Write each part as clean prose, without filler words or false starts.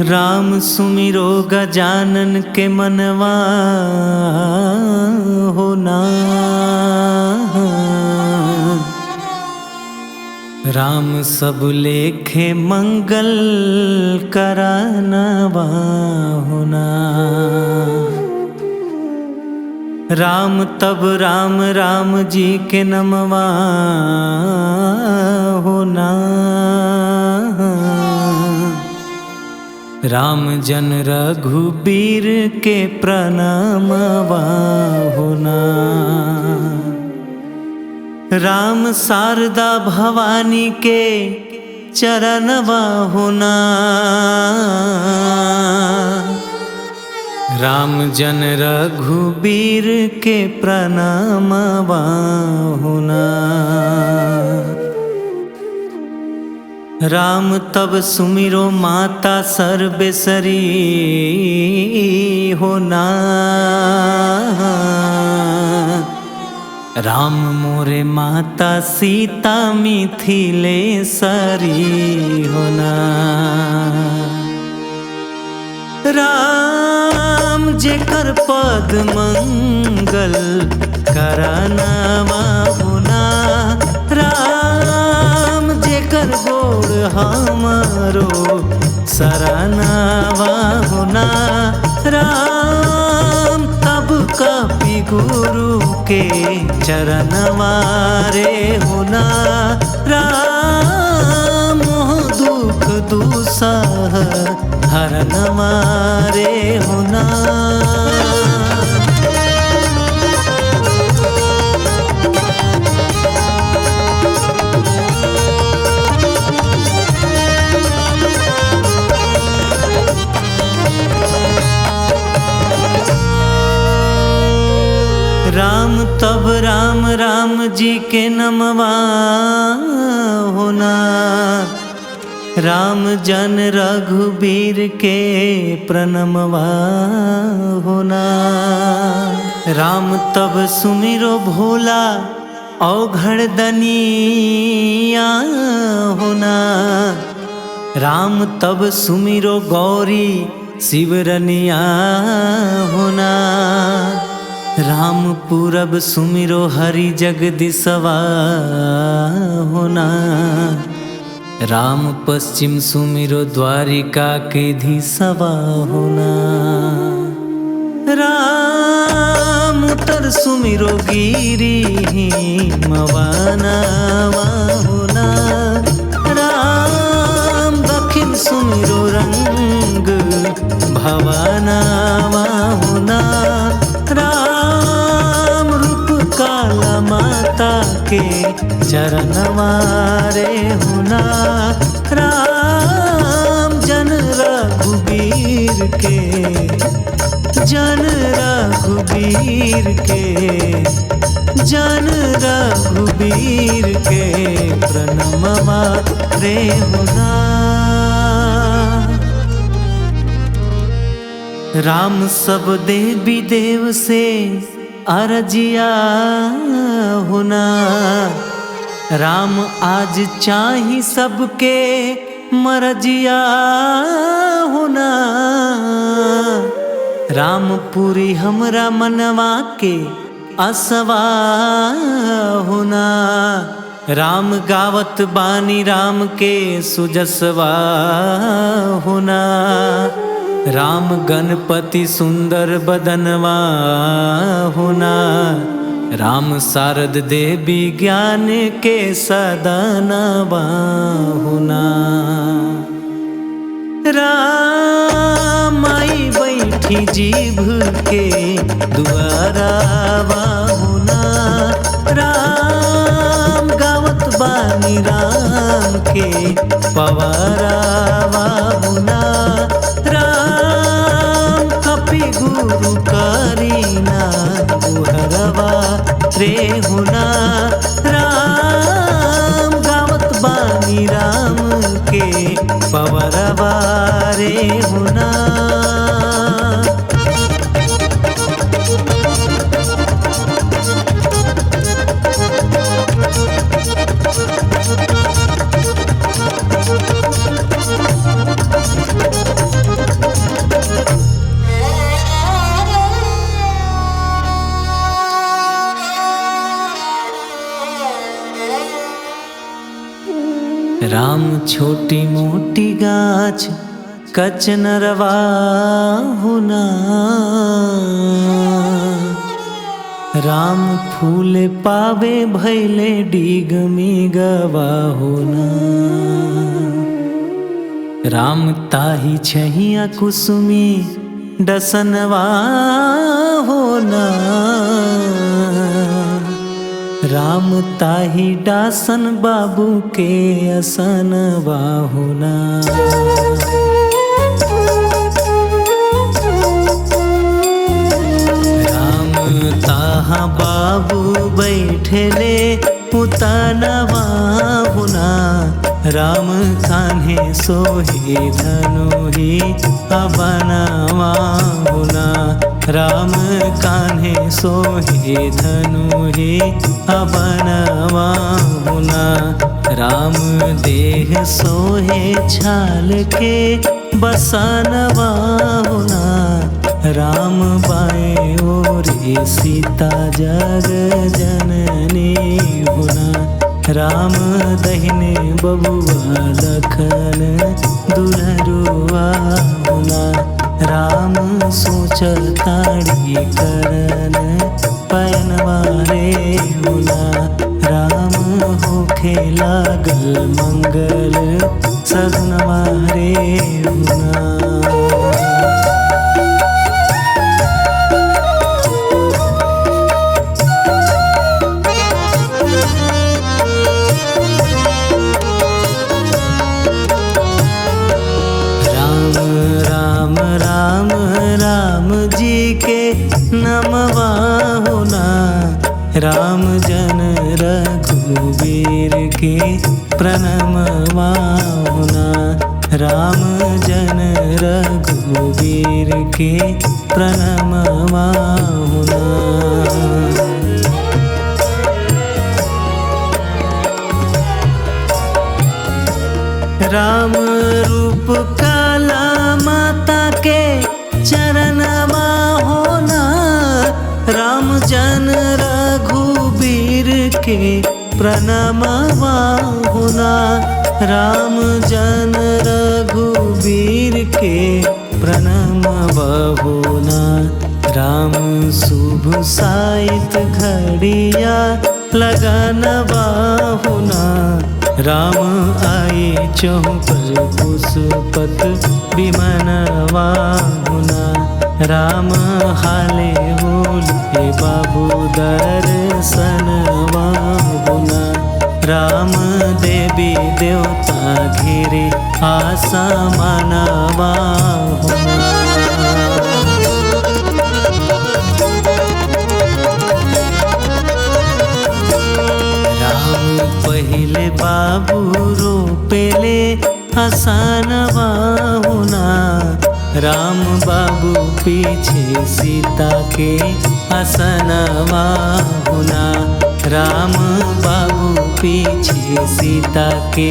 राम सुमिरो गजानन के मनवा होना। राम सब लेखे मंगल करानवा होना। राम तब राम राम जी के नमवा होना। राम जन रघुबीर के प्रणामवा होना। राम शारदा भवानी के चरणवा होना। राम जन रघुबीर के प्रणामवा होना। राम तब सुमिरो माता सर्वेश्वरी होना। राम मोरे माता सीता मिथिलेश्वरी होना। राम जेकर पद मंगल करानवा होना। राम जेकर गोड़ हमारो सरानवा होना। राम तब कपि गुरु के चरणवा रे होना। राम दुख दुसह हरनवा रे होना। राम तब राम राम जी के नमवा होना। राम जन रघुबीर के प्रणमवा होना। राम तब सुमिरो भोला औघड़ दनिया होना। राम तब सुमिरो गौरी शिवरनिया होना। राम पूरब सुमिरो हरि जगदीशवा होना। राम पश्चिम सुमिरो द्वारिका के धीसवा होना। राम उत्तर सुमिरो गिरी मवानावा होना। राम दक्षिण सुमिरो रंग भवानावा होना। राम रूप काला माता के चरणवा रे होना। राम जन रघुबीर के जन रघुबीर के जन रघुबीर के प्रणमवा रे होना। राम सब देवी देव से अरजिया होना। राम आज चाही सबके मरजिया होना। राम पूरी हमरा मनवा के असवा होना। राम गावत बानी राम के सुजसवा होना। राम गणपति सुंदर बदनवा होना। राम शारद देवी ज्ञान के सदनवा होना। राम आई बैठी जीभ के दुआरा बाहुना। राम गावत बानी राम के पवारा बाहुना। राम कपि गुरु करीना गुहरवा रे हुना। राम गावत बानी राम के पवरवा रे हुना। राम छोटी मोटी गाछ कचनरवा हुना। राम फूल पावे भैले डिग मिगवा होना। राम ताही छहिया कुसुमी डसनवा होना। राम ताही डासन बाबू के असनवा होना। राम ताहा बाबू बैठले उतनवा होना। राम कान्हे सोहे धनुहि अबनवा होना। राम कान्हे सोहे धनुहि अबनवा होना। राम देह सोहे छाल के बसनवा होना। राम बाएं ओरे सीता जग जननी होना। राम दहिने बबुआ लखन दुलरुआ होना। राम सोच ताड़ी करन पयनवा रे होना। राम होखे लागल मंगल सगनवा रे होना। नमवा होना। राम जन रघुवीर के प्रणमवा होना। राम जन रघुवीर के प्रणमवा होना। राम रूप काला माता के चरणवा होना। राम जन रघुवीर के प्रणमवा होना। राम जन रघुवीर के प्रणमवा होना। राम शुभ साइत घड़िया लगनवा होना। राम आए चौपल पुष्पत विमनवा होना। राम हाले बोले बाबू दर्शनवा होना। राम देवी देवता घेरे आसा मानवा होना। राम पहले बाबू रोपेले हसनवा होना। राम बाबू पीछे सीता के हसनवा होना। राम बाबू पीछे सीता के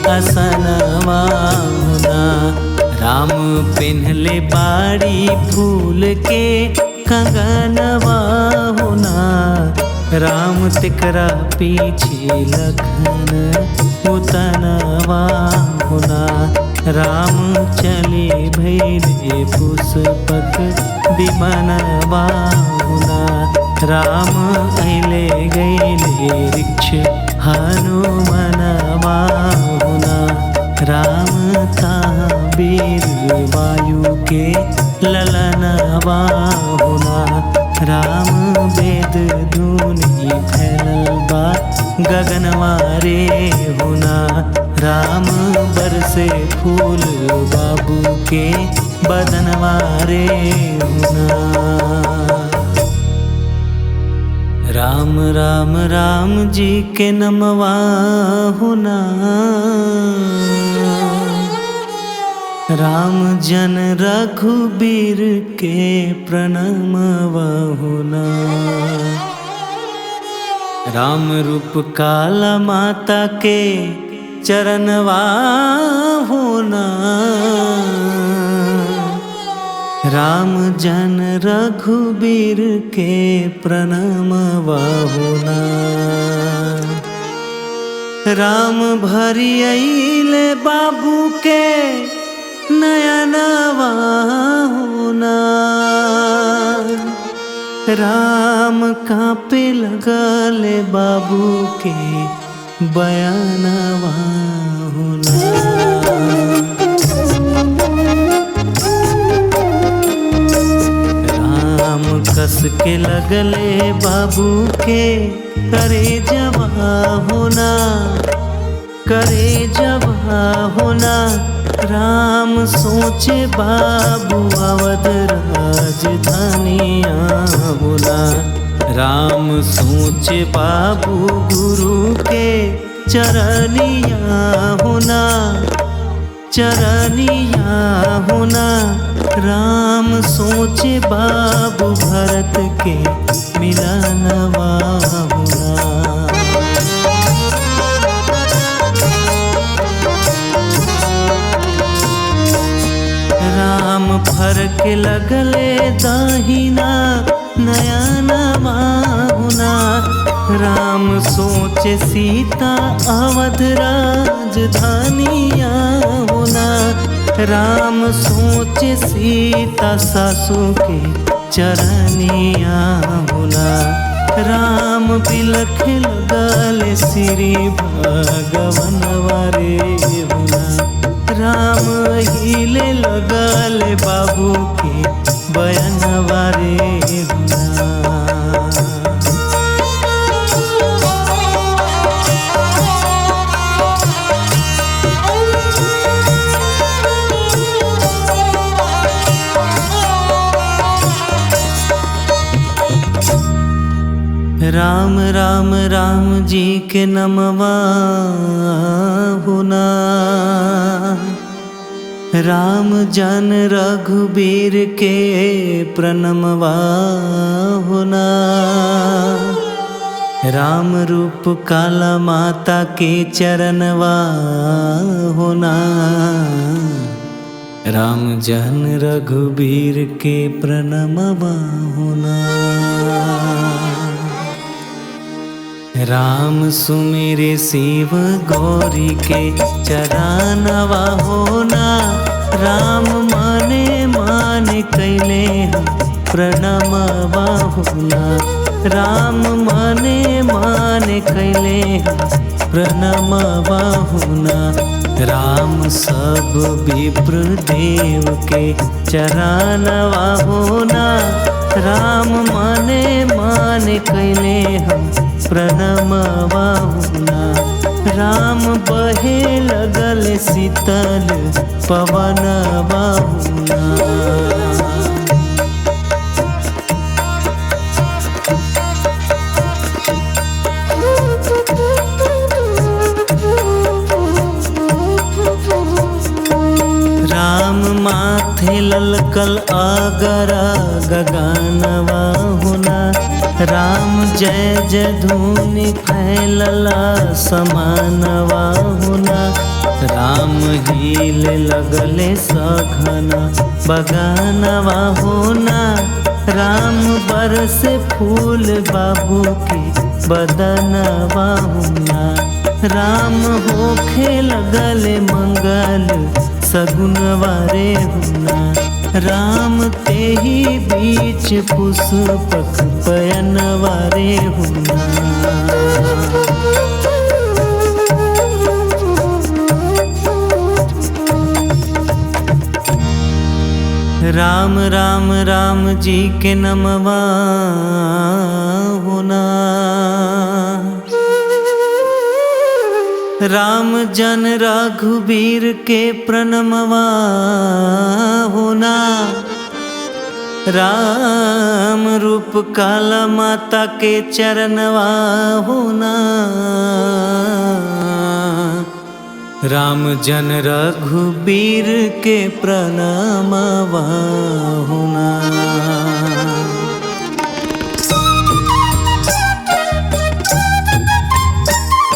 हसनवा होना। राम पिन्हले बाड़ी फूल के कंगनवा होना। राम तिकरा पीछे लखन उतनवा होना। राम चले भैले पुष्पक विमनवा होना। राम अले गैले वृक्ष हनुमनवा होना। राम ता रघुबीर वायु के ललनवा होना। राम वेद धुनि फैलल बा गगनवा रे होना। राम बरसे फूल बाबू के बदनवा रे होना। राम राम राम जी के नमवा होना। राम जन रघुबीर के प्रणमवा होना। राम रूप काला माता के चरणवा होना। राम जन रघुबीर के प्रणमवा होना। राम भरी अइले बाबू के नयनवा होना। राम कांपे लगले बाबू के बयानवा होना। राम कस के लगले बाबू के करे जवा होना। करे जवा होना। राम सोचे बाबू अवध राजधानिया होना। राम सोचे बाबू गुरु के चरनिया होना। चरनिया होना। राम सोचे बाबू भरत के मिलनवा होना। राम फरक लगले दाहिना नयनवा होना। राम सोचे सीता अवध राजधानिया होना। राम सोचे सीता सासू के चरनिया होना। राम बिलख लगले श्री भगवनवा रे होना। राम हिले लगले बाबू के बयानवा रे होना। राम राम राम जी के नमवा होना। राम जन रघुबीर के प्रणमवा होना। राम रूप काला माता के चरणवा होना। राम जन रघुबीर के प्रणमवा होना। राम सुमेरे शिव गौरी के चरणवा होना। राम माने माने कैले हम प्रणमवा होना। राम माने माने कैले हम प्रणमवा होना। राम सब विप्र देव के चरणवा होना। राम माने माने कैले हम प्रणमवा होना। राम बहे लगल शीतल पवनवा होना। राम माथे ललकल आगरा गगनवा होना। राम जय जय धुनि फैलला समानवा होना। राम हील लगले सघन बगानवा होना। राम बरसे फूल बाबू के बदनवा होना। राम होखे लगले मंगल सगुनवा रे होना। राम तेहि बीच पुष्पक पयनवा रे होना। राम राम राम जी के नमवा होना। राम जन रघुबीर के प्रणमवा होना। राम रूप काला माता के चरणवा होना। राम जन रघुबीर के प्रणमवा होना।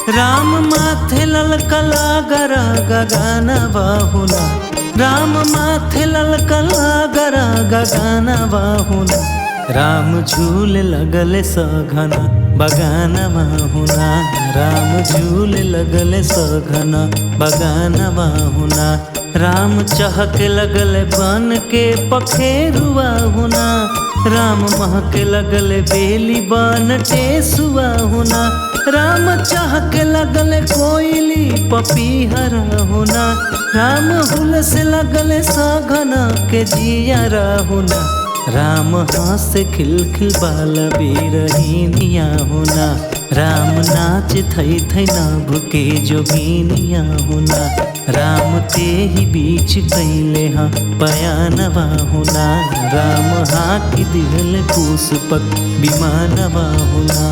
राम माथे ललकला गरा गगनवा होना। राम माथे ललकला गरा गगनवा होना। राम झूल लगल सघना बगानवा होना। राम झूल लगल सघना बगानवा होना। राम चहक लगल बन के पखेरुआ होना। राम महक लगल बेली बन टेसुआ होना। राम चहक लगल कोयली पपीहरा होना। राम हुल से लगल सघना के जियारा होना। राम हास खिलखिल बाल बीरहीनिया होना। राम नाच थई थई नभ के जोगिनिया होना। राम ते ही बीच कैले हाँ पयानवा होना। राम हाकी दिहल पुष्पक विमानवा होना।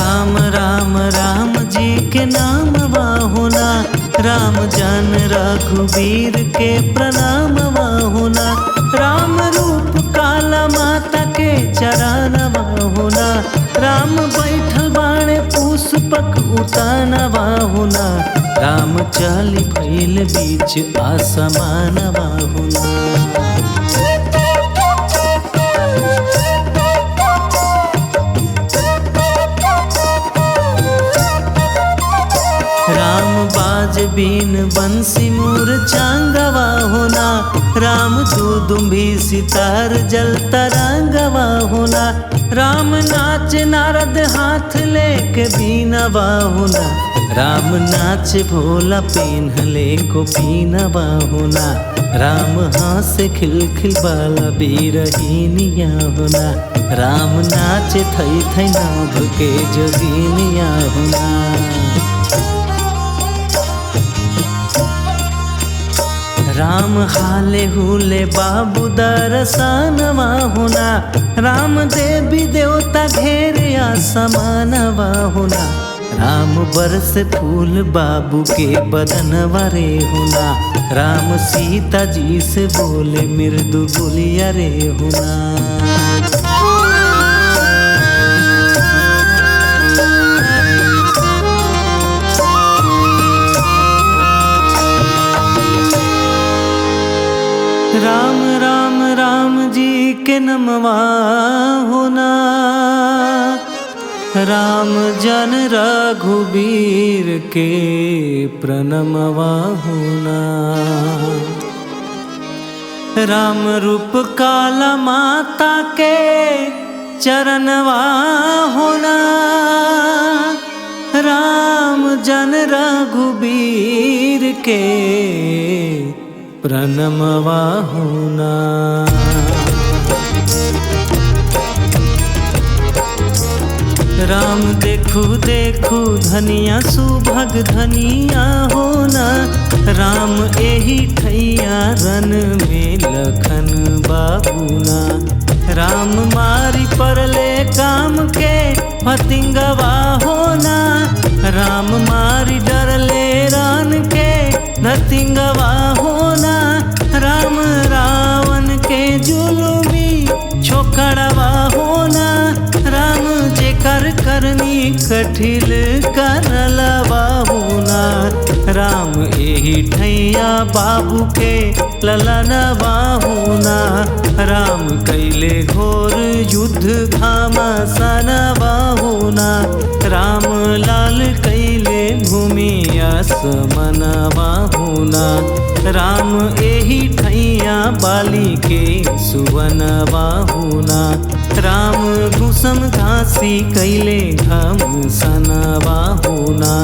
राम राम राम जी के नामवा होना। राम जन रघुबीर के प्रणामवा होना। राम रूप काला माता के चरणवा होना। राम बैठल बाणे पुष्पक उतानवा होना। राम चली भइल बीच आसमानवा होना। राम बाज बीन बंसी मोर चांगवा होना। राम दूदुम्भी सितार जल तरंगवा होना। राम नाच नारद हाथ लेके बीनवा होना। राम नाच भोला पेन्हले को पीनवा होना। राम हास खिलखिल बाला बीरहीनिया होना। राम नाच थई थई नभ के जोगिनिया होना। राम हाले हुले बाबू दरसनवा होना। राम देवी देवता घेरे आसमानवा होना। राम बरस फूल बाबू के बदनवा रे होना। राम सीता जी से बोले मृदु बोलिया रे होना। राम राम राम जी के नमवा होना। राम जन रघुबीर के प्रणमवा होना। राम रूप काला माता के चरणवा होना। राम जन रघुबीर के प्रणमवा होना। राम देखू देखू धनिया सुभग धनिया होना। राम एही ठैया रन में लखन बाबूना। राम मारी परले काम के फतिंगवा होना। राम मारी डरले रान के नतिंगवा होना। राम रावण के जुलुमी छोकड़वा होना। राम जेकर करनी कठिल करलवा होना। राम एही ठैया बाबू के ललनवा होना। राम कैले घोर युद्ध घामसनवा होना। राम लाल कैले भूमि आसमनवा होना। राम एही ठैया बाली के सुवनवा होना। राम घुसम घासी कैले घम सनवा होना।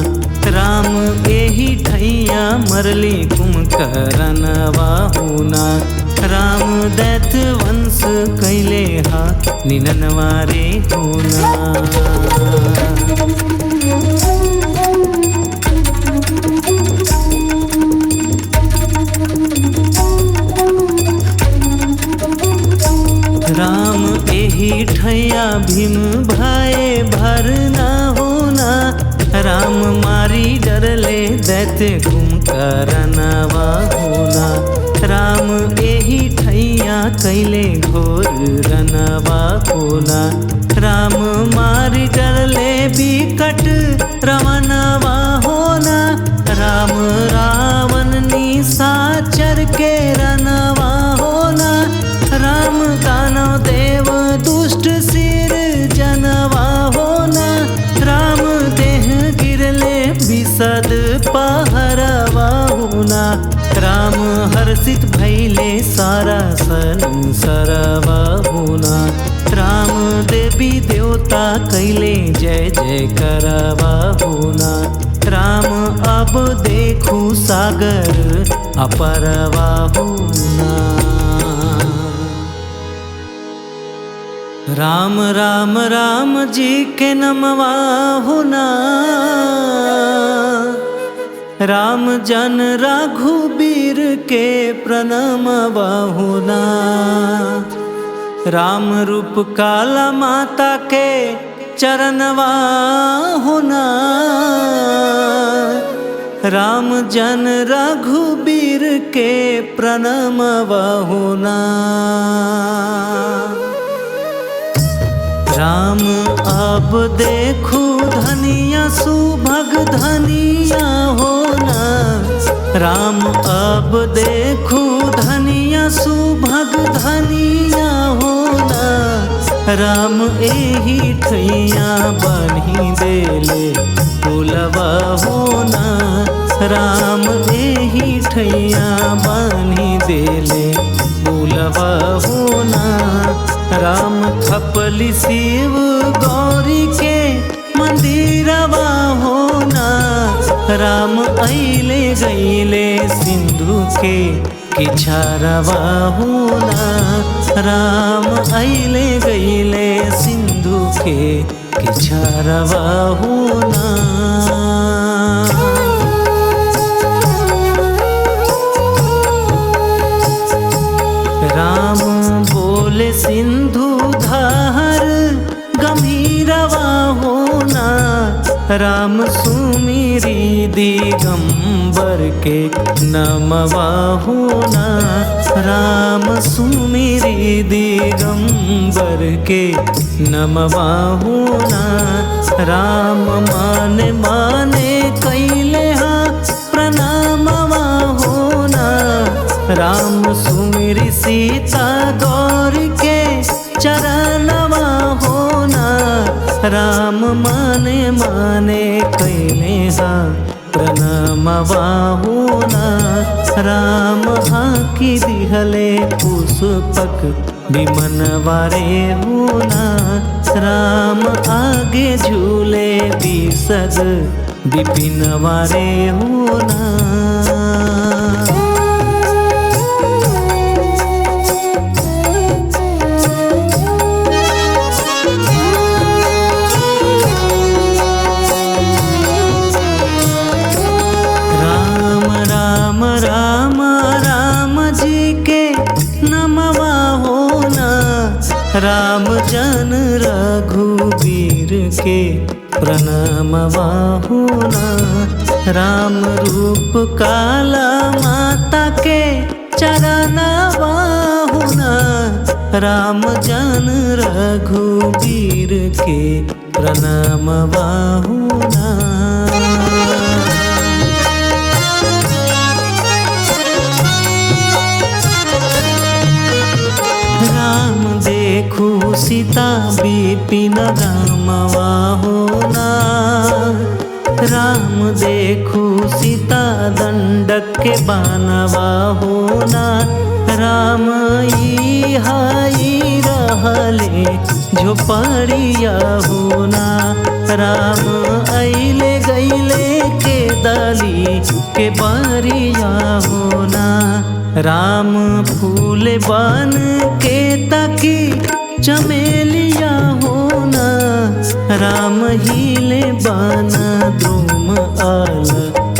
राम एही ठैया मरली कुंभकर्णवा होना। राम दैत वंश कैले हा निननवा रे होना। राम एही ठैया भीम भाए भर न होना। राम मारी डरले दैत्य कुंभकर्णवा होना। राम एही ठैया कैले घोर रनवा होना। राम मारी डरले बिकट रवनवा होना। राम रावण निशाचर के रनवा होना। राम दानव देव दुष्ट सिर जनवा होना। राम देह गिरले विशद पहरवा होना। राम हर्षित भैले सारा संसारवा होना। राम देवी देवता कैले जय जय करवा होना। राम अब देखू सागर अपरवा होना। राम राम राम जी के नमवा होना। राम जन रघुबीर के प्रणमवा होना। राम रूप काला माता के चरणवा होना। राम जन रघुबीर के प्रणमवा होना। राम अब देखू धनिया सुभग धनिया होना। राम अब देखू धनिया सुभग धनिया होना। राम एही ठैया बन्ही देले फूलवा होना। राम एही ठैया बन्ही देले फूलवा होना। राम थपली शिव गौरी के मंदिरवा होना। राम अइले गइले सिंधु के किछारवा होना। राम अइले गइले सिंधु के किछारवा होना। राम बोले सिंधु धार गंभीरवा होना। राम सुमिरी दिगंबर के नमवा होना। राम सुमिरी दिगंबर के नमवा होना। राम माने माने कैले हा प्रणामवा होना। राम सुमिरी सीता गौर के चरणवा होना। राम माने माने कैले हा प्रणमवा होना। राम हाकी दिहले पुष्पक विमनवा रे होना। राम आगे झूले विशद विपिनवा रे होना। राम जन रघुबीर के प्रणमवा होना। राम रूप काला माता के चरणवा होना। राम जन रघुबीर के प्रणमवा होना। राम देखू सीता विपिन रामवा होना। राम देखू सीता दंडक के बानवा होना। राम ई हाई रहले झोपड़िया होना। राम अइले गइले के डाली के बारिया होना। राम फूल बन के ताकी चमेलिया होना। राम हिले बना द्रुम आल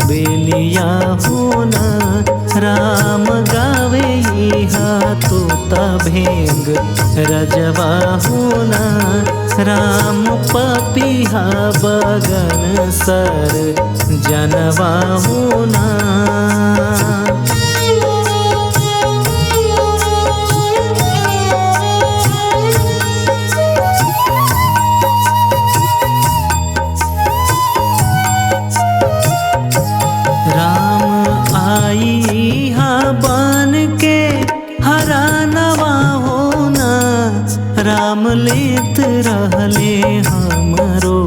बेलिया होना। राम गावे इहा तोता भेंग रजवा होना। राम पपिहा बगन सर जनवा होना। बन के हरानवा होना। राम लेत रहले हमरो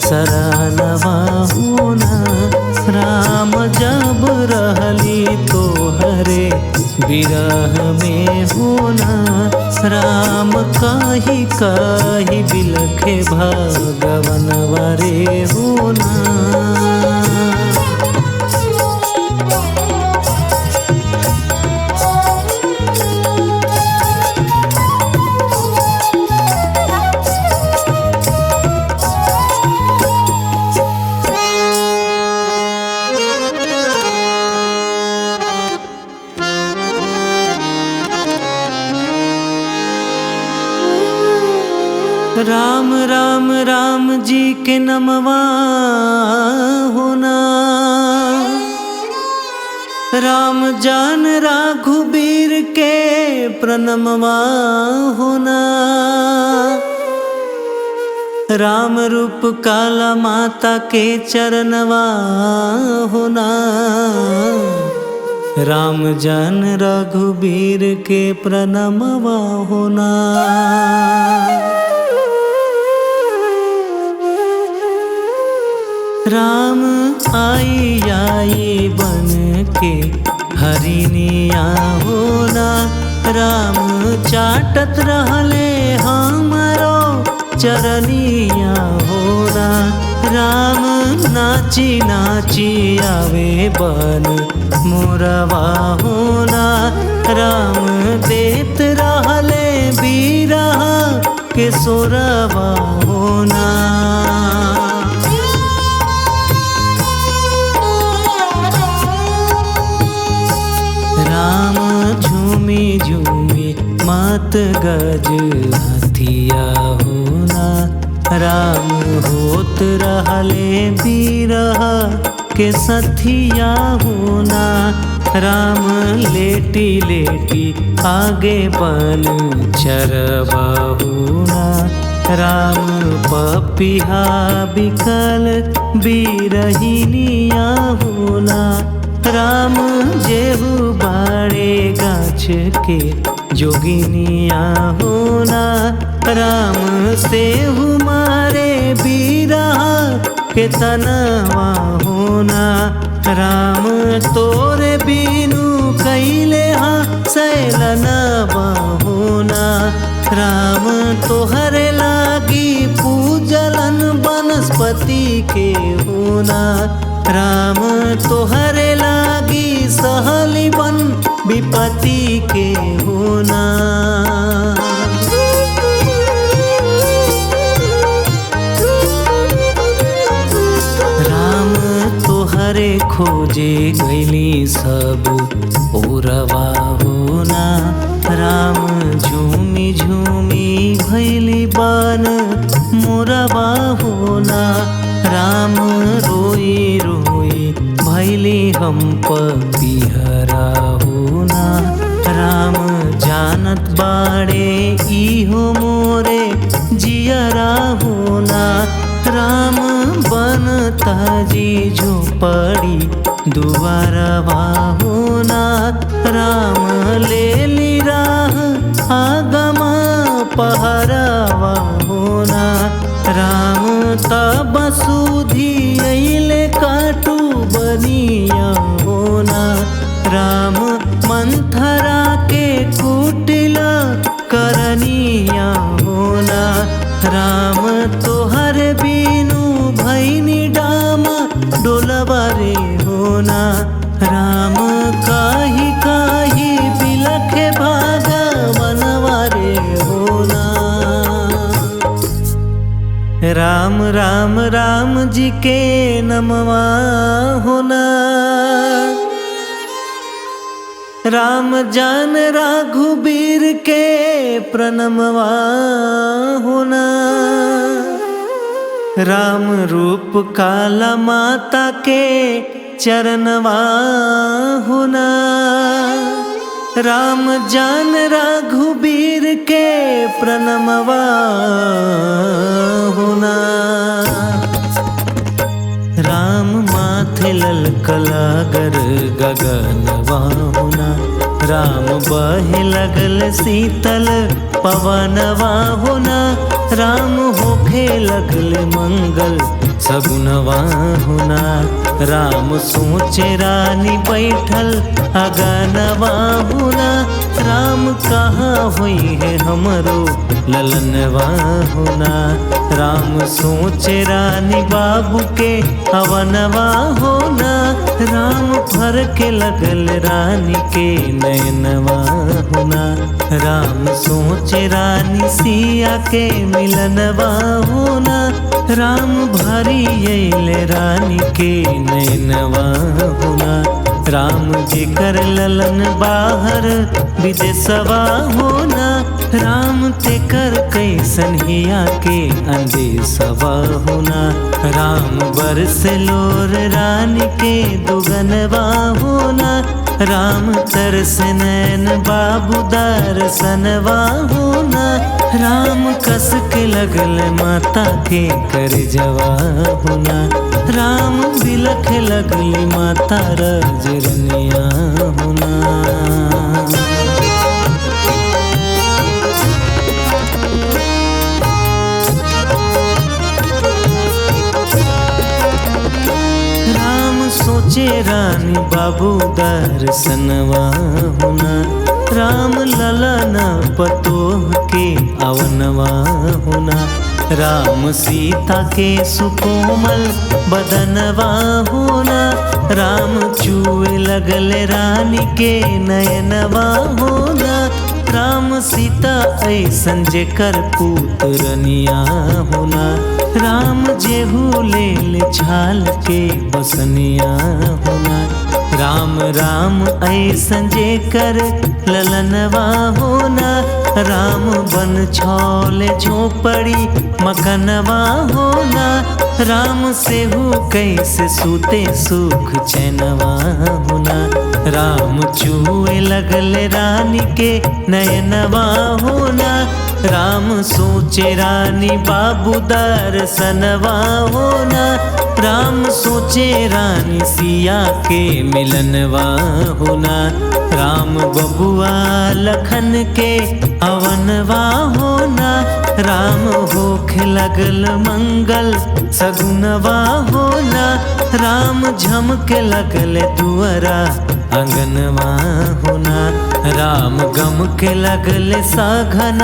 सरानवा होना। राम जब रहली तोहरे विरह में होना। राम कही कही बिलखे भगवन वरे होना। राम राम राम जी के नमवा होना। राम जान रघुबीर के प्रणमवा होना। राम रूप काला माता के चरणवा होना। राम जान रघुबीर के प्रणमवा होना। राम आई आई बन के हरिनिया होना। राम चाटत रहले हमरो चरनिया होना। राम नाची नाची आवे बन मोरवा होना। राम देत रहले बीरह के सोरवा होना। राम झूमी झूमी मत गज हथिया होना। राम होत रहले बीरह के सथिया होना। राम लेटी लेटी आगे बन चरवा होना। राम पपिहा बिकल बीरहिनिया होना। राम जेहु बाड़े गाछ के जोगिनिया होना। राम सेहु मारे बीरह के तनवा होना। राम तोरे बीनु कैले सैलनवा होना। राम तोहरे लागी पूजलन वनस्पति के होना। राम तोहरे लागी सहली बन विपत्ति के होना। राम तोहरे खोजे गैली सब ओरवा होना। राम झूमी झूमी भैली बन मोरवा होना। राम रोई रोई भैली हम पपिहरा होना। राम जानत बाड़े इहो मोरे जियरा होना। राम बनता जी झोपड़ी दुआरवा होना। राम लेली राह आगमा पहरवा होना। राम तब सुधी अइले काटू बनिया होना। राम मंथरा के कुटिला करनिया होना। राम तोहर बीनू भैनी डामा डोलवा रे होना। राम काही काही बिलखे भागा बनवा रे होना। राम राम राम जी के नमवा होना। राम जान रघुबीर के प्रणमवा होना। राम रूप काला माता के चरणवा होना। राम जान रघुबीर के प्रणमवा होना। राम माथे ललकलागर गगनवा होना। राम बहे लगल शीतल पवनवा होना। राम होखे लगल मंगल सगुनवा होना। राम सोचे रानी बैठल अगनवा होना। राम कहाँ हुई है हमरो ललनवा होना। राम सोचे रानी बाबू के अवनवा होना। राम फर के लगल रानी के नयनवा होना। राम सोचे रानी सिया के मिलनवा होना। राम भरी अइले रानी के नयनवा होना। राम जी कर ललन बाहर विदेशवा होना। राम ते कर कैसन हिया के अंदेशवा होना। राम बरस लोर रानी के दुगनवा होना। राम तरस नैन बाबू दर्शनवा होना। राम कस के लगल माता के करजवा होना। राम बिलख लगली माता रजरनिया होना। सोचे रानी बाबू दर्शनवा होना। राम ललन पतोह के अवनवा होना। राम सीता के सुकोमल बदनवा होना। राम चूए लगल रानी के नयनवा होना। राम सीता ऐसन जेकर पुत्रनिया होना। राम जेहू ले छाल के बसनिया होना। राम राम ऐसन जेकर ललनवा होना। राम बन छौले झोपड़ी मकनवा होना। राम सेहू कैसे सूते सुख चैनवा होना। राम चूए लगल रानी के नयनवा होना। राम सोचे रानी बाबू दर्शनवा होना। राम सोचे रानी सिया के मिलनवा होना। राम बबुआ लखन के अवनवा होना। राम होखे लगल मंगल सगुनवा होना। राम झमके लगल दुअरा अंगनवा होना। राम गम के लगल साघन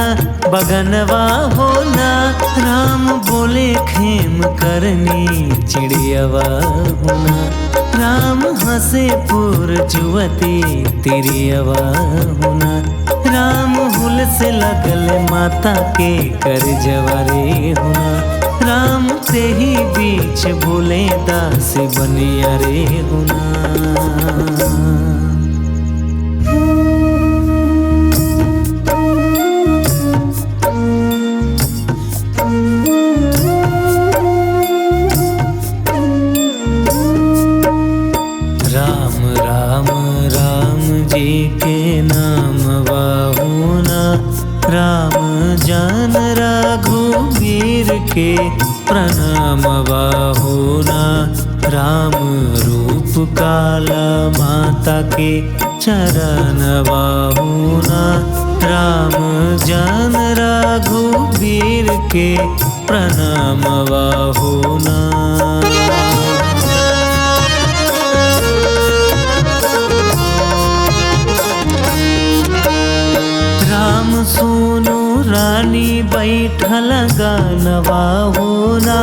बगनवा होना। राम बोले खेम करनी चिड़ियवा होना। राम हंसे पुर जुवती तिरियवा होना। राम हुल से लगल माता के करजवा रे होना। राम ते ही बीच बोले दास बनिया रे होना। के नाम होना। राम जान रघुबीर के प्रणाम होना। राम रूप काला माता के चरण होना। राम जान रघुबीर के प्रणाम होना। राम सोनू रानी बैठल गानवा होना।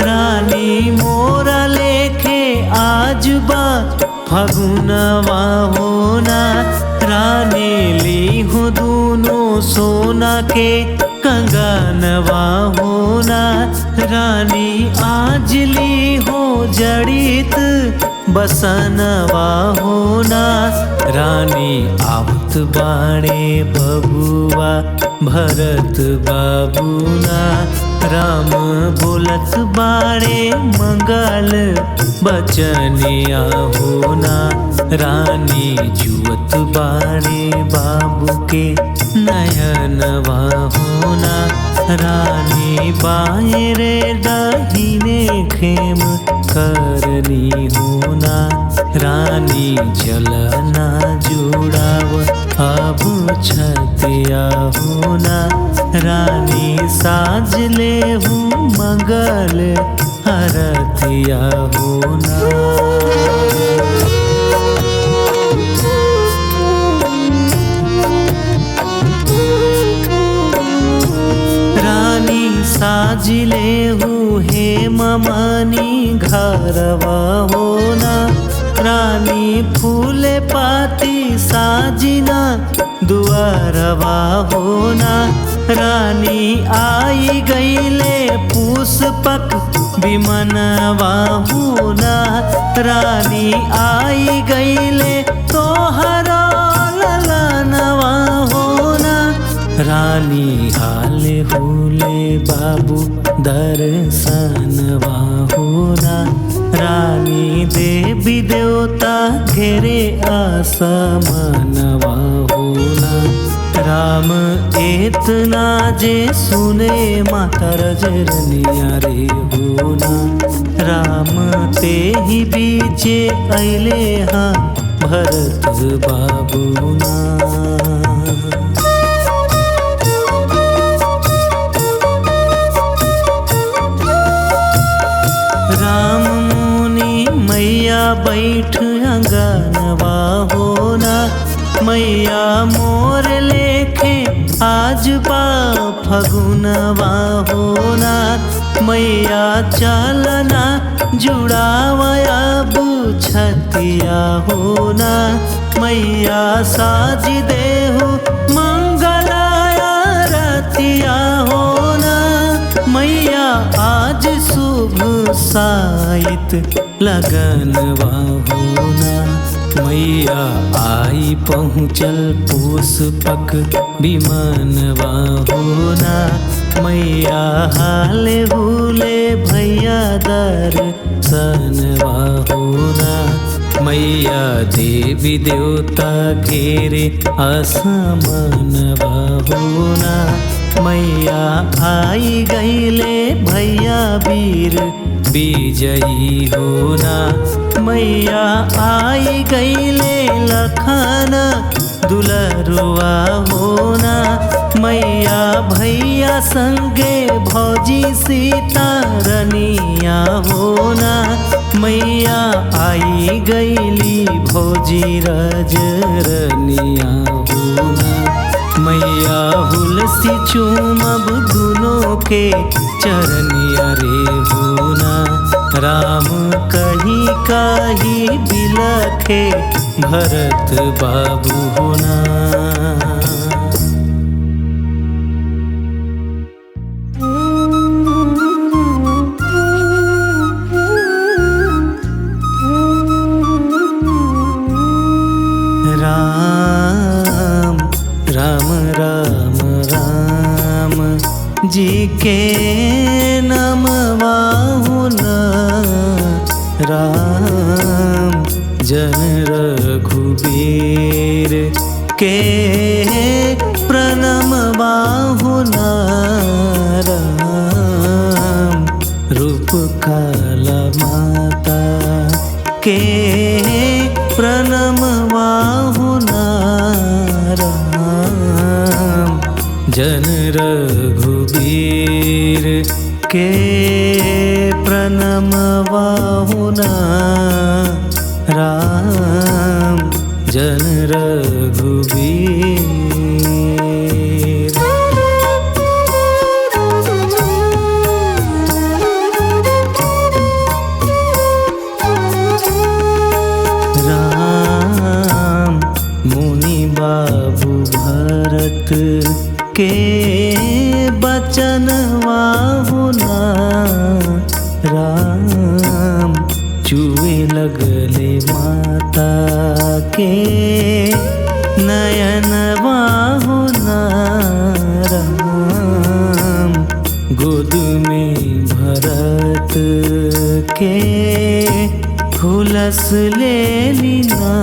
रानी मोरा लेखे आज बा फगुनवा होना। रानी ली हो दोनों सोना के कंगनवा होना। रानी आज ली हो जड़ित बसनवा होना। रानी आवत बाणे बबुआ भरत बाबूना। राम बोलत बाणे मंगल बचनिया होना। रानी जुवत बाणे बाबू के नयनवा होना। रानी बाएं रे दाहिने खेम करनी होना। रानी चलना जुड़ाव अब छतिया होना। रानी साज ले हूँ मंगल हरतिया होना। साजिले हे ममानी घरवा होना। रानी फूले पाती साजिना दुआरवा होना। रानी आई गईले पुष्पक विमनवा होना। रानी आई गईले तोहरा ललनवा होना। रानी हाले हुले बाबू दर्शनवा होना। रानी देवी देवता घेरे आसमानवा होना। राम एतना जे सुने माता रजनिया रे होना। राम ते ही बीचे अइले हाँ भरत बाबूना। मैया बैठ अंगनवा होना। मैया मोर लेखे आज बा फगुनवा होना। मैया चलना जुड़ावया बुछतिया होना। मैया साज देहु मंगलाया रतिया होना। मैया आज शुभ साइत लगनवा होना। मैया आई पहुँचल पुष्पक विमानवा होना। मैया हाले हुले भैया दर्शनवा होना। मैया देवी देवता घेरे आसमानवा होना। मैया आई गईले भैया वीर विजयी होना। मैया आई गईले लखन दुलरुआ होना। मैया भैया संगे भौजी सीता रनिया होना। मैया आई गईली भौजी रजरनिया होना। मैया हुलसी चूमब दुनों के चरनिया रे होना। राम कही काही बिलखे भरत बाबू होना। राम राम राम राम जी के नमवा होना। राम जन रघुबीर के प्रणमवा होना। राम रूप काला माता के प्रणमवा होना। राम जन रघुबीर के प्रणमवा होना। राम जन रघुबीर। होना राम चुए लगले माता के नयनवा होना राम गोद में भरत के हुलस ले लीना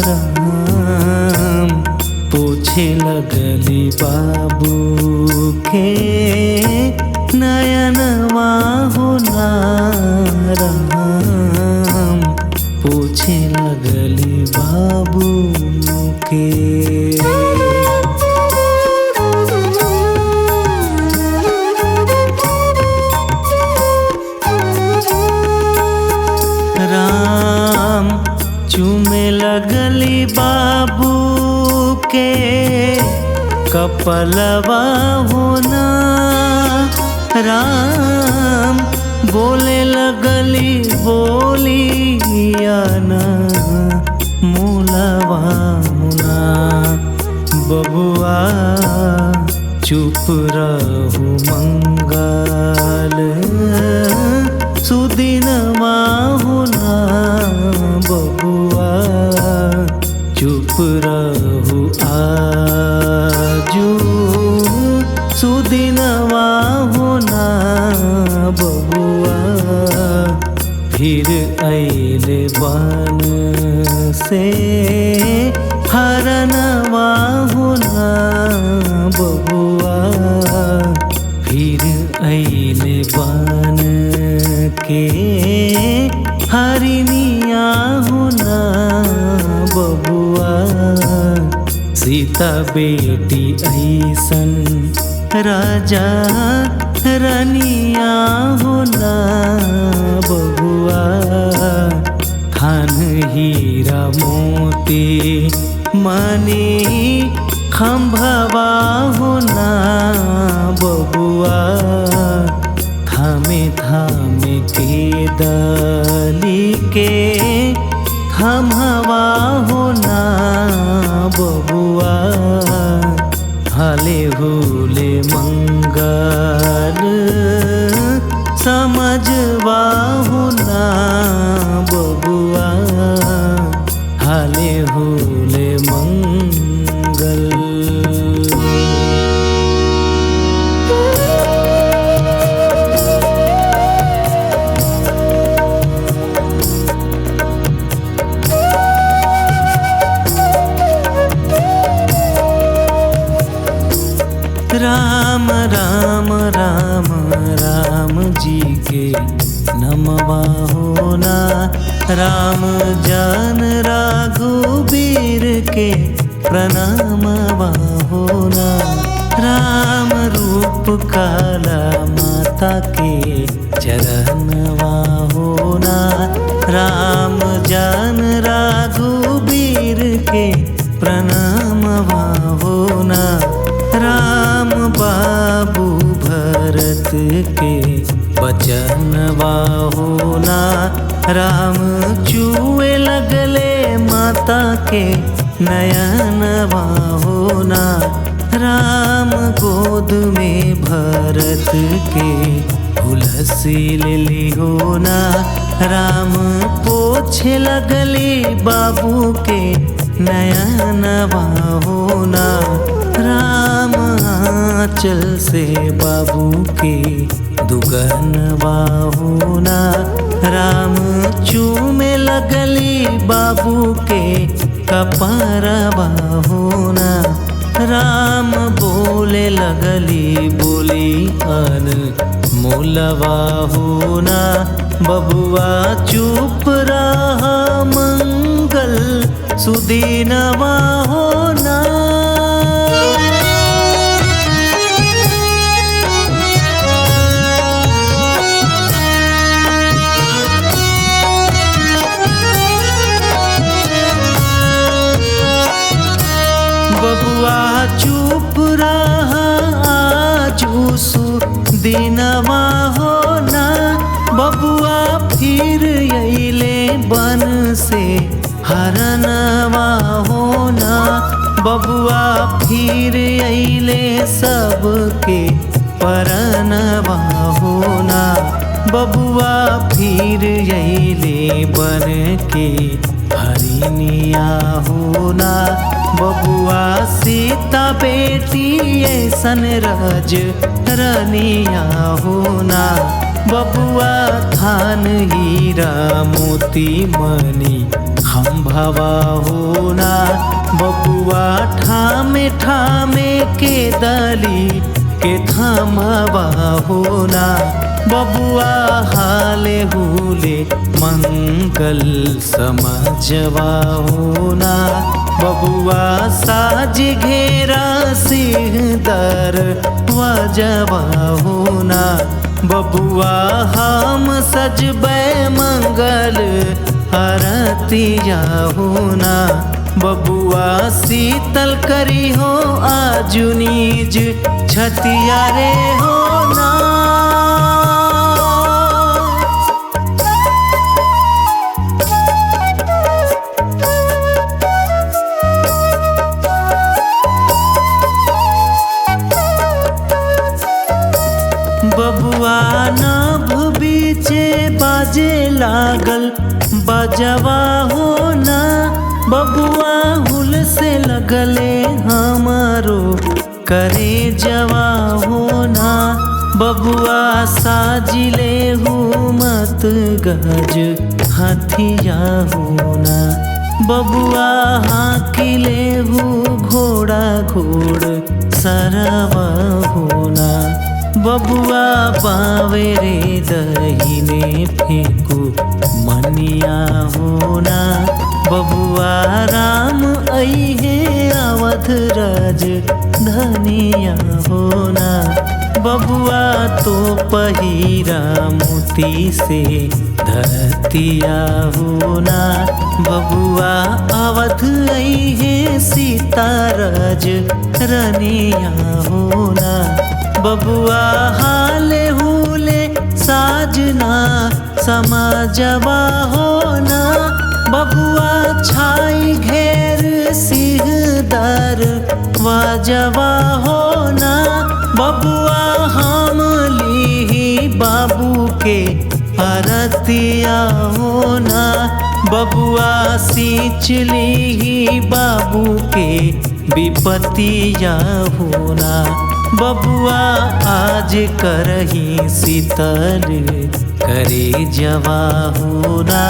राम पूछे लगली बाबू के नयनवा होना राम पूछे लगली बाबू के। राम चूमे लगली बाबू के कपलवा होना राम बोले लगली बोलिया ना मूलवा होना बबुआ चुप रहू मंगल सुदिनवा होना बबुआ चुप रहू आजू सुदिनवा होना बबुआ फिर अइले बन से हरनवा होना बबुआ फिर अइले बन के हरिनिया होना बबुआ सीता बेटी ऐसन राजा रनिया होना बबुआ थान हीरा मोती मणि खंभवा होना बबुआ थामे थामे के दली के खंभवा होना बबुआ हाले हुले मंगल समझवा होना बबुआ हाले हुले मंगल। राम राम राम राम जी के नमवा होना राम जान रघुबीर के प्रणामवा होना राम रूप काला माता के चरणवा होना राम जान रघुबीर के प्रणामवा होना राम बाबू भरत के बचनवा होना राम चूए लगले माता के नयनवा होना राम गोद में भरत के हुलसी लेली होना राम पोछे लगली बाबू के नयनवा होना राम आंचल से बाबू के दुगनवा होना राम चूमे लगली बाबू के कपारवा होना राम बोले लगली बोली अन मोलवा होना बबुआ चुप रहा मंगल सुदीनवा होना। बबुआ चुप रहा आजू सुदीनवा होना बबुआ फिर अइले बन से हरनवा होना बबुआ फिर अइले सबके परनवा होना। बबुआ फिर अइले बन के हरिनिया होना। बबुआ सीता बेटी ऐसन रज रनिया होना। बबुआ थान हीरा मोती मणि खंभवा होना। बबुआ ठामे ठामे के दली के थमवा होना। बबुआ हाले हुले मंगल समझवा होना। बबुआ साज घेरा सिंह दर वजवा होना। बबुआ हम सजबै मंगल आरतिया होना। बबुआ शीतल करी हो आजु निज छतिया रे होना। बबुआ नभ बीचे बाजे लागल बजवा होना। बबुआ हुल से लगले हमारो करे जवा होना। बबुआ साजिले मत गज हथिया होना। बबुआ हाकिले घोड़ा घोड़ सरवा होना। बबुआ बावे रे दहीने फेंकू मनिया होना। बबुआ राम अइहे अवध रज धनिया होना। बबुआ तो पहिरा मोती से धरतिया होना। बबुआ अवध अइहे सीता रज रनिया होना। बबुआ हाले हुले साजना समझवा होना। बबुआ छाई घेर सिंह दर वजवा होना। बबुआ हम लीही बाबू के आरतिया होना। बबुआ सींच लीही बाबू के विपतिया होना। बबुआ आज करही शीतल करे जवा होना।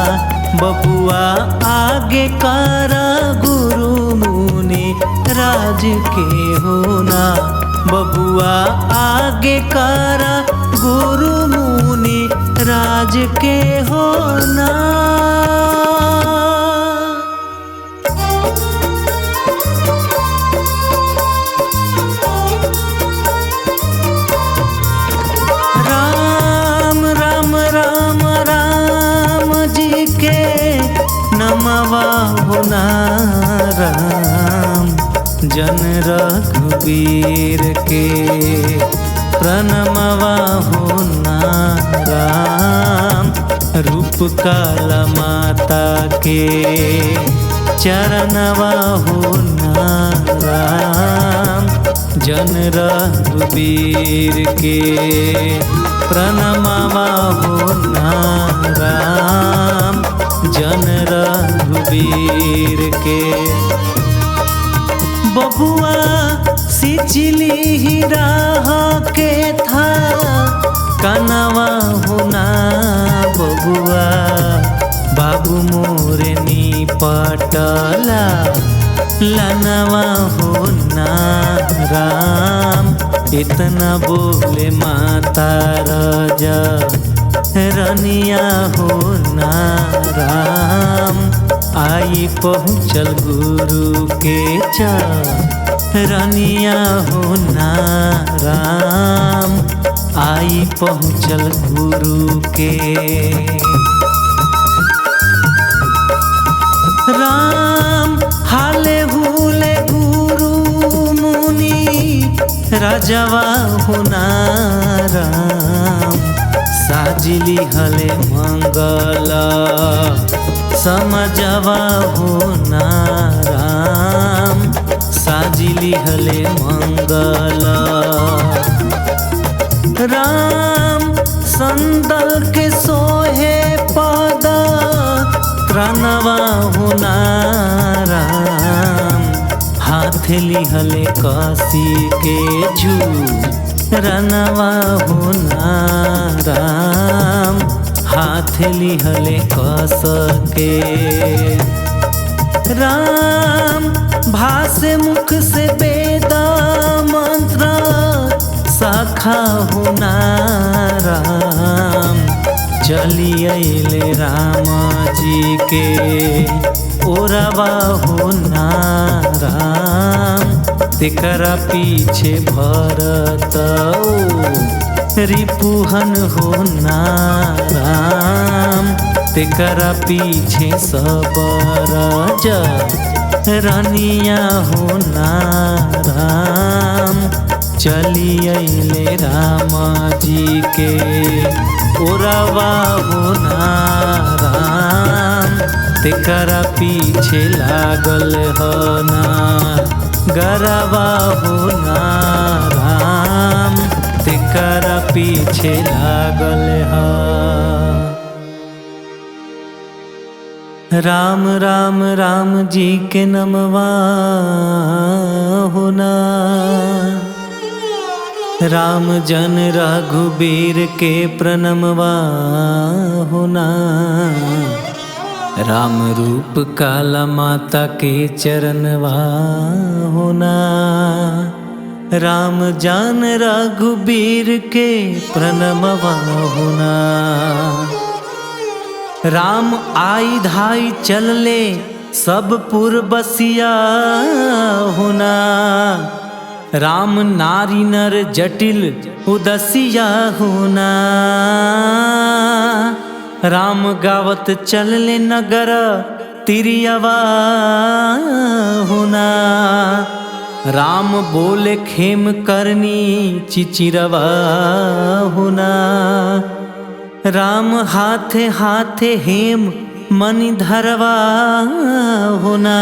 बबुआ आगे कारा गुरु मुनि राज के होना। बबुआ आगे कारा गुरु मुनि राज के होना। नमवा होना राम जन रघुवीर के। प्रणमवा होना राम रूप काला माता के। चरणवा होना राम जन रघुवीर के। प्रणमवा होना राम जन रघुवीर के। बबुआ सिचली हीरा के था कनवा होना। बबुआ बाबू मोरे नी पटला लनवा होना राम। इतना बोले माता राजा रनिया होना राम। आई पहुँचल गुरु के चरनिया होना राम। आई पहुँचल गुरु के। राम हाले भूले गुरु मुनि राजवा होना राम। साजिली हले मंगल समझवा होना राम। साजिली हले मंगल राम संदल के सोहे पादा त्रनवा होना राम हाथ लिहले काशी के झू रनवा होना राम हाथ लिहले कस के राम भासे मुख से वेदा मंत्र शाखा होना राम चली अइले राम जी के ओरवा होना राम तेकरा पीछे भरत रिपुहन होना राम तेकरा पीछे सबर रनिया होना राम चली अइले राम जी के ओरवा होना राम तेकरा पीछे लागल होना गरवा होना राम तेकरा पीछे लागल ह राम राम राम जी के नमवा होना राम जन रघुबीर के प्रणमवा होना राम रूप काला माता के चरणवा होना राम जान रघुबीर के प्रणमवा होना राम आई धाई चलले सब पुर बसिया होना राम नारी नर जटिल उदसिया होना राम गावत चलले नगर तिरियवा होना राम बोले खेम करनी चिचिरवा होना राम हाथे हाथे हेम मणि धरवा होना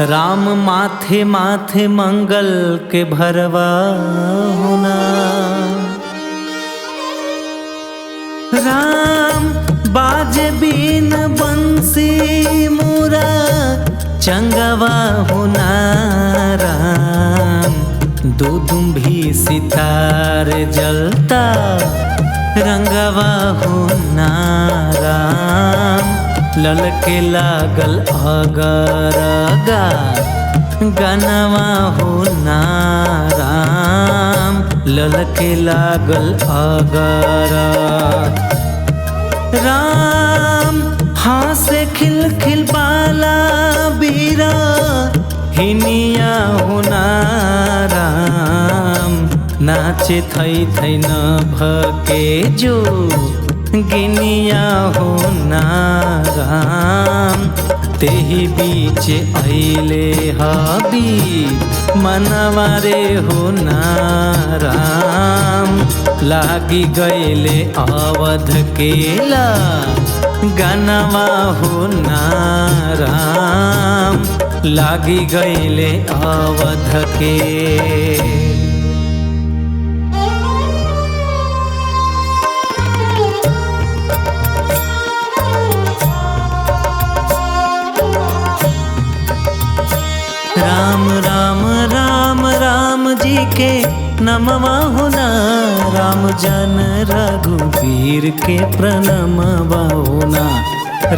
राम माथे माथे मंगल के भरवा होना राम बाजे बीन बंसी मुरा चंगवा होना राम दूधुम्भी सितार जलता रंगवा होना राम ललके लागल अगरगा गनवा होना राम ललके लागल अगर राम हासे खिल खिल बाला बीरा हिनिया होना राम नाचे थई थई न भके जो गिनिया होना राम तेही बीच अइले हबी मनवारे होना राम लागी गइले अवध केला गनवा होना राम लागी गइले अवध के राम राम राम राम जी के नमवा होना राम जन रघुबीर के प्रणमवा होना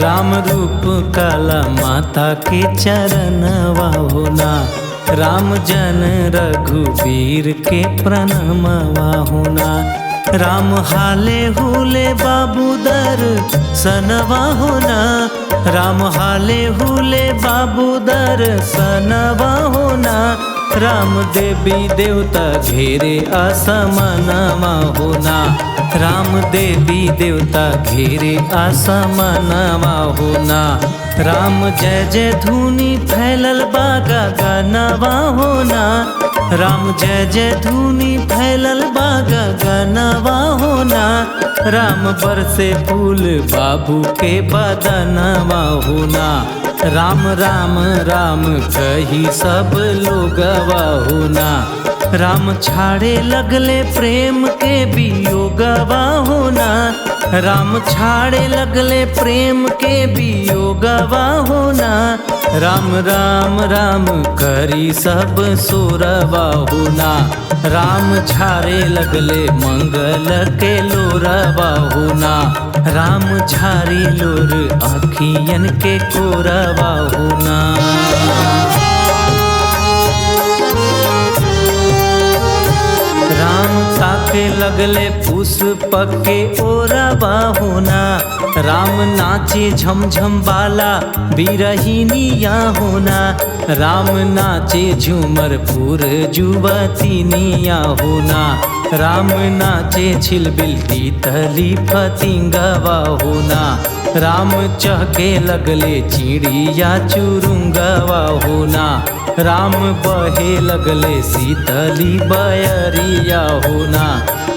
राम रूप काला माता के चरणवा होना राम जन रघुबीर के प्रणमवा होना राम हाले हुले बाबू दर सनवा होना राम हाले हुले बाबू दर सनवा होना राम देवी देवता घेरे असमनवा होना राम देवी देवता घेरे असमनवा होना राम जय जय धुनी फैलल बागा गनवा होना राम जय जय धुनी फैलल बागा गनवा होना राम बरसे फूल बाबू के बदनवा होना राम राम राम कही सब लोगवा होना राम छाड़े लगले प्रेम के वियोगवा होना। राम छाड़े लगले प्रेम के वियोगवा होना। राम राम राम करी सब सोरवा होना। राम छाड़े लगले मंगल के लोरवा होना। राम झारी लोर आखियन के कोरवा होना। राम ताके लगले पुष्पक के ओरवा होना। राम नाचे झमझम बाला बिरहिनिया होना। राम नाचे झूमर फूर जुवतिनिया होना। राम नाचे छिलबिल तीतली फतिंगवा होना। राम चहके लगले चिड़िया चुरुंगवा होना। राम बहे लगले शीतली बयरिया होना।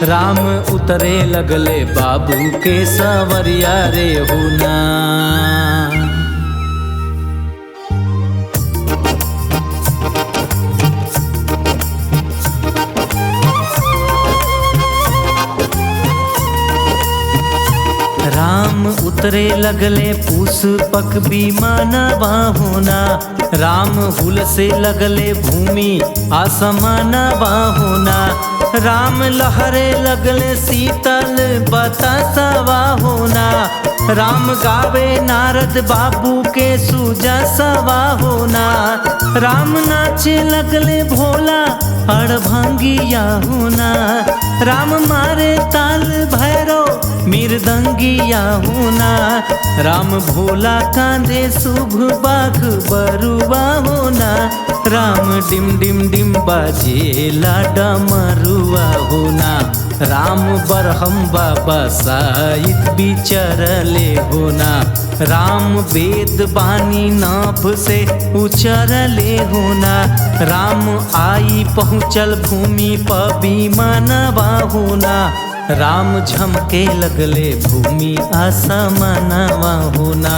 राम उतरे लगले बाबू के सवरिया रे होना। राम उतरे लगले पुष्पक विमानवा होना। राम हुल से लगले भूमि आसमानवा होना। राम लहरे लगले शीतल बतासवा होना। राम गावे नारद बाबू के सुजसवा होना। राम नाचे लगले भोला अड़भंगिया होना। राम मारे ताल भैरव मृदंगिया होना। राम भोला कांधे शुभ बाघ बरुआ होना। राम डिम डिम डिम बाजे डमरुआ होना। राम बरहम बाबा साइत बिचरले होना। राम वेद बानी नाभ से उचरले होना। राम आई पहुँचल भूमि पर विमानवा होना। राम झमके लगले भूमि आसमानवा होना।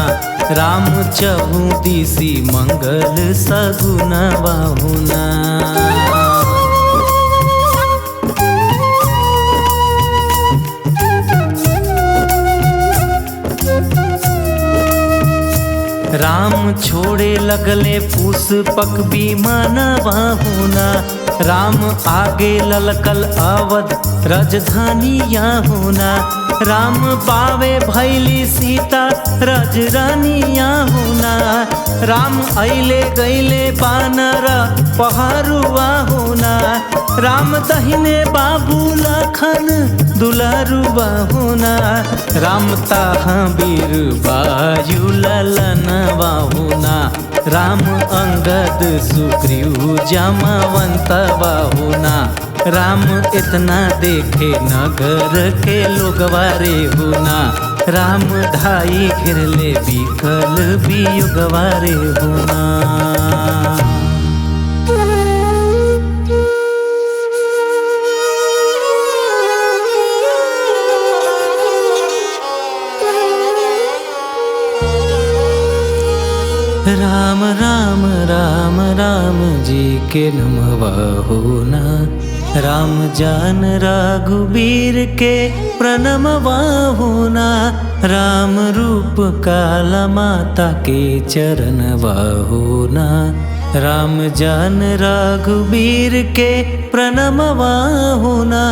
राम चहुदिसी मंगल सगुनवा होना। राम छोड़े लगले पुष्पक विमानवा होना। राम आगे ललकल अवध राजधानिया होना। राम पावे भैली सीता रजरानिया होना। राम अइले गइले बानर पहारुआ होना। राम दहिने बाबू लखन दुलारुआ होना। राम ताहा वीर वायु ललनवा होना। राम अंगद सुग्रीव जामवंतवा होना। राम इतना देखे नगर के लोगवारे होना। राम धाई घिरले बिकल बियुगवारे होना। राम राम राम राम जी के नमवा होना। राम जान रघुबीर के प्रणमवा होना। राम रूप काला माता के चरणवा होना। राम जान रघुबीर के प्रणमवा होना।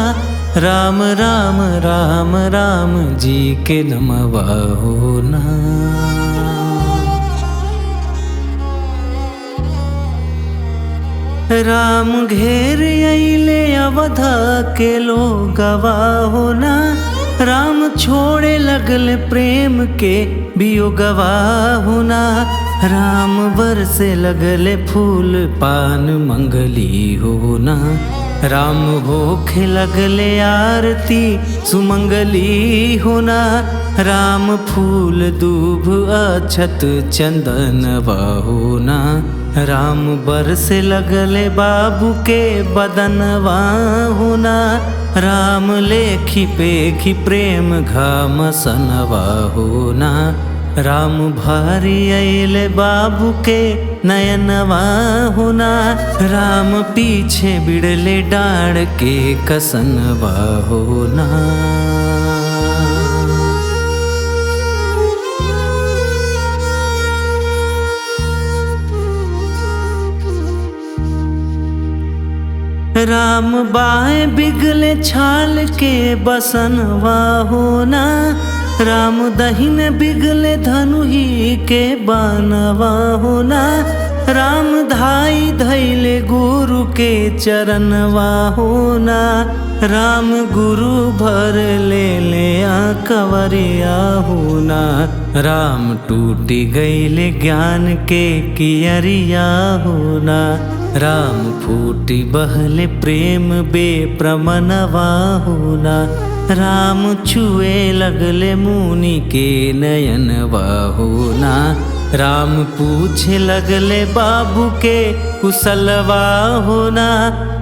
राम राम राम राम जी के नमवा होना। राम घेर अइले अवध के लोगवा होना। राम छोड़े लगल प्रेम के वियोगवा होना। राम बरसे लगले फूल पान मंगली होना। राम होखे लगले आरती सुमंगली होना। राम फूल दूभ अक्षत चंदनवा होना। राम बरसे लगले बाबू के बदनवा होना। राम लेखी पेखी प्रेम घामसनवा होना। राम भारी अइले बाबू के नयनवा होना, राम पीछे बिड़ले डाड़ के कसनवा होना। राम बाएं बिगले छाल के बसनवा होना, राम दहिने बिगले धनुही के बानवा होना। राम धाई धैले गुरु के चरणवा होना, राम गुरु भर ले कवरिया होना। राम टूटी गईले ज्ञान के कियरिया होना, राम फूटी बहले प्रेम बेप्रमनवा होना। राम छुए लगले मुनि के नयनवा होना, राम पूछे लगले बाबू के कुशलवा होना।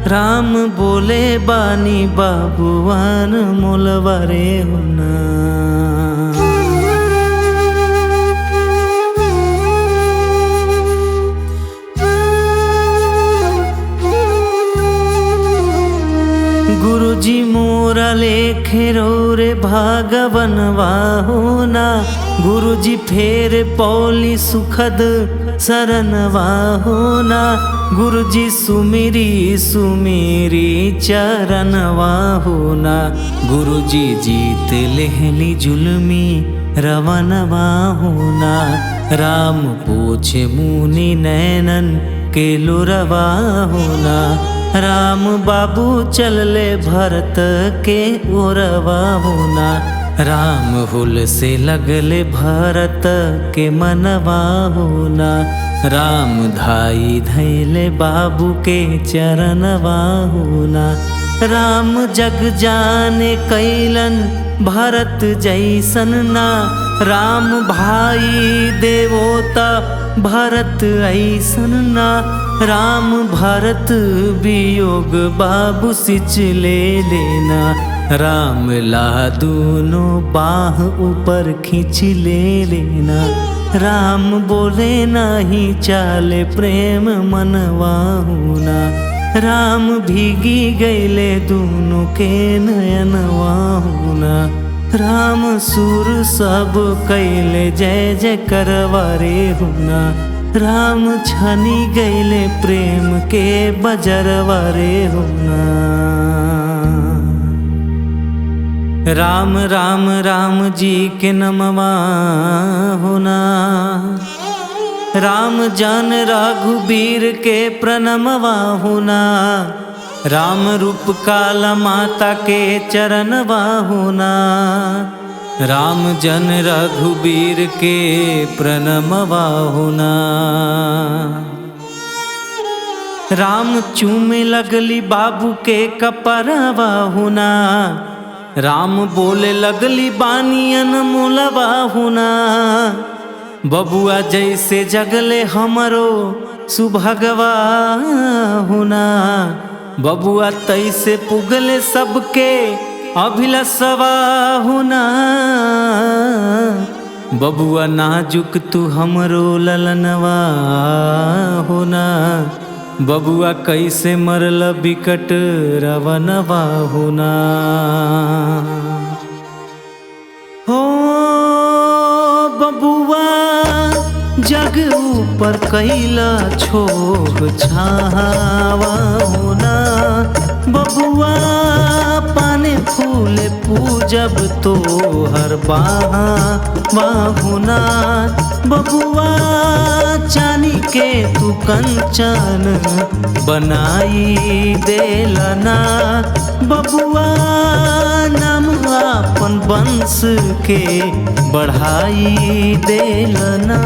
राम बोले बानी बाबुआन मोलवरे होना। गुरुजी मोरा लेखे रो रे भागवनवा होना, गुरुजी फेर पौली सुखद शरणवा होना। गुरुजी सुमिरी सुमिरी चरणवा होना, गुरुजी जीत लेहली जुल्मी रवनवा होना। राम पूछे मुनि नैनन के लुरवा होना, राम बाबू चलले भरत के ओरवा होना। राम हुल से लगले भरत के मनवा होना, राम धाई धैले बाबू के चरणवा होना। राम जग जाने कैलन भरत जैसन ना, राम भाई देवोता भरत ऐसन ना। राम भरत वियोग बाबू सिच ले लेना, राम ला दोनों बाह ऊपर खींच ले लेना। राम बोले नहीं चाले प्रेम मनवा होना, राम भीगी गईले दोनों के नयनवा होना। राम सुर सब कैले जय जय करवारे होना, राम छनी गईले प्रेम के बजरवारे होना। राम राम राम जी के नमवा होना, राम जान रघुबीर के प्रणमवा होना। राम रूप काला माता के चरणवा होना, राम जन रघुबीर के प्रणमवा होना। राम चूमे लगली बाबू के कपरवा होना, राम बोले लगली बानियन मोलवा होना। बबुआ जैसे जगले हमरो सुभगवा होना, बबुआ तैसे पुगले सबके अभिलषवा होना। बबुआ नाजुक तू हमरो ललनवा होना, बबुआ कैसे मरल बिकट रवनवा होना। हो बबुआ जग ऊपर कैला छोग छावा होना, बबुआ पाने फूल पूजब तो हर बाहा होना। बबुआ चानी के तू कंचन बनाई देलना, बबुआ नाम अपन वंश के बढ़ाई देलना।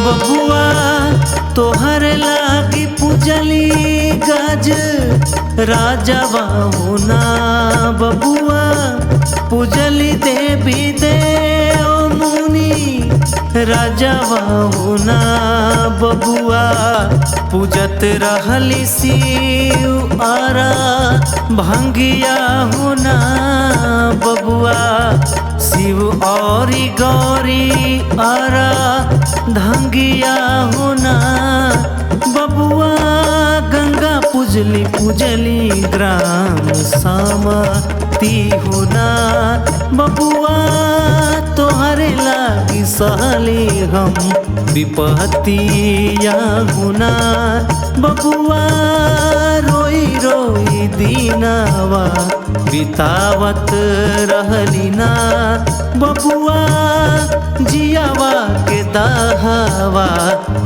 बबुआ तोहर लागी पूजली गज राजावा होना, बबुआ पूजली देवी देव राजवा होना बबुआ पूजत रहली शिव आरा भंगिया होना बबुआ शिव और गौरी आरा धंगिया होना बबुआ गंगा पूजली ग्राम सामती होना बबुआ तोहरे लागी सहली हम विपत्तिया होना बबुआ रोई रोई दीनावा बितावत रहली ना बबुआ जियावा के दहावा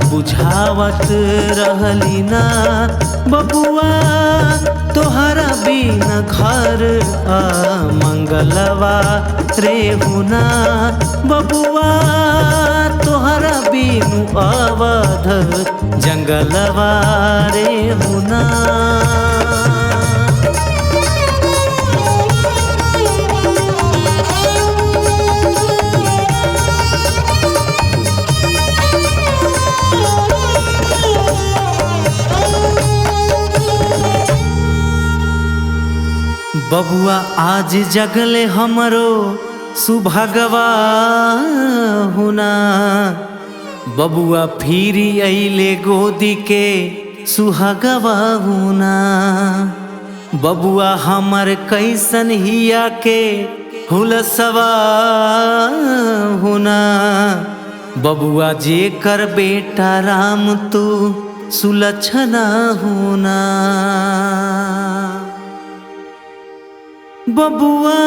बुझावत रहली ना बबुआ तोहरा बिना घर आ मंगलवा रे हुना बबुआ तोहरा बिनु अवध जंगलवा रे हुना। बबुआ आज जगले हमरो सुभगवा हुना बबुआ फिरी अइले गोदी के सुहागवा हुना बबुआ हमर कैसन हिया के हुलसवा हुना बबुआ जे कर बेटा राम तू सुलक्षणा हुना बबुआ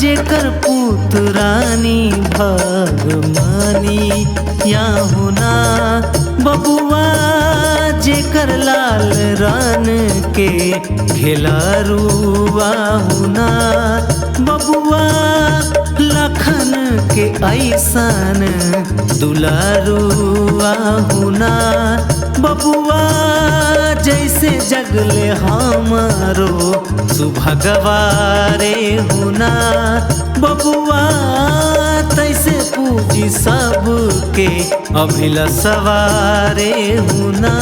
जेकर पुत्रानी भगमानी या होना बबुआ जेकर लाल रान के घेलारुआ होना बबुआ लखन के ऐसन दुलारुआ होना बबुआ जैसे जगले हमारो सुभगवा रे हुना बबुआ तैसे पूजी सबके अभिलषवा रे हुना।